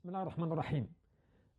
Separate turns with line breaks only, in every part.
Bismillah ar-Rahman ar-Rahim.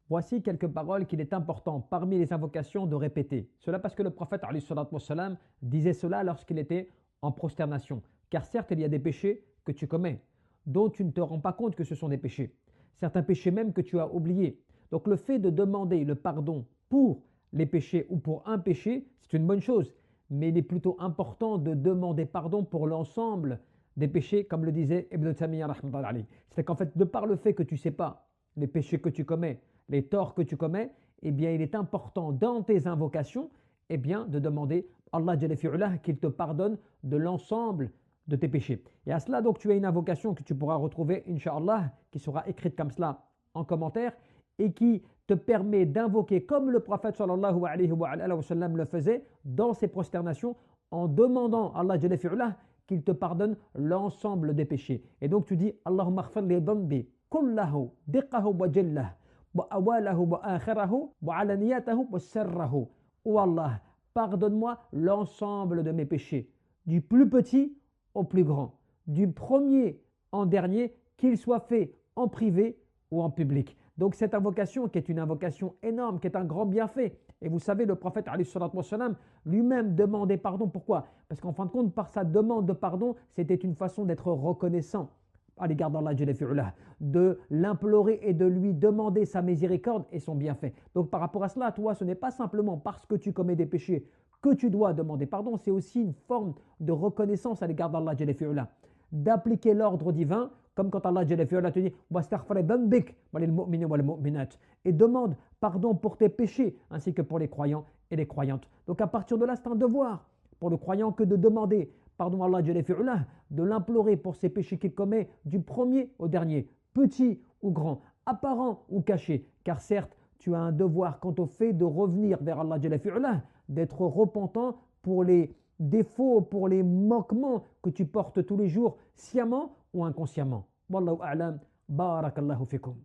Voici quelques paroles qu'il est important parmi les invocations de répéter. Cela parce que le prophète alayhi salatu wassalam, disait cela lorsqu'il était en prosternation. Car certes, il y a des péchés que tu commets, dont tu ne te rends pas compte que ce sont des péchés. Certains péchés même que tu as oubliés. Donc le fait de demander le pardon pour les péchés ou pour un péché, c'est une bonne chose. Mais il est plutôt important de demander pardon pour l'ensemble des péchés, comme le disait Ibn Taymiyyah rahmatullahi alayhi. C'est qu'en fait, de par le fait que tu ne sais pas les péchés que tu commets, les torts que tu commets, eh bien, il est important dans tes invocations, eh bien, de demander à Allah Jalla fi'ulah qu'il te pardonne de l'ensemble de tes péchés. Et à cela, donc, tu as une invocation que tu pourras retrouver, Inch'Allah, qui sera écrite comme cela en commentaire et qui te permet d'invoquer comme le prophète sallallahu alayhi wa sallam le faisait dans ses prosternations en demandant à Allah Jalla fi'ulah qu'il te pardonne l'ensemble des péchés. Et donc tu dis Allahumma khfir li dhanbi kullahu diqahu wa jallahu wa awalahu wa akhirahu wa alaniyatahu wa sirrahu. Oh Allah, pardonne-moi l'ensemble de mes péchés, du plus petit au plus grand, du premier en dernier, qu'il soit fait en privé ou en public. Donc cette invocation qui est une invocation énorme, qui est un grand bienfait. Et vous savez, le prophète alayhi salatu wassalam, lui-même demandait pardon. Pourquoi? Parce qu'en fin de compte, par sa demande de pardon, c'était une façon d'être reconnaissant à l'égard d'Allah Jalla fi'ulah, de l'implorer et de lui demander sa miséricorde et son bienfait. Donc par rapport à cela, toi, ce n'est pas simplement parce que tu commets des péchés que tu dois demander pardon, c'est aussi une forme de reconnaissance à l'égard d'Allah Jalla fi'ulah, d'appliquer l'ordre divin, comme quand Allah Jalla fi'ulah te dit wastaghfir dhanbik walil mu'minin wal mu'minat, et demande pardon pour tes péchés ainsi que pour les croyants et les croyantes. Donc à partir de là, c'est un devoir pour le croyant que de demander pardon à Allah Jalla fi'ulah, de l'implorer pour ses péchés qu'il commet du premier au dernier, petit ou grand, apparent ou caché. Car certes, tu as un devoir quant au fait de revenir vers Allah Jalla fi'ulah, d'être repentant pour les défauts, pour les manquements que tu portes tous les jours, sciemment ou inconsciemment. Wallahu a'lam, barakallahu fikum.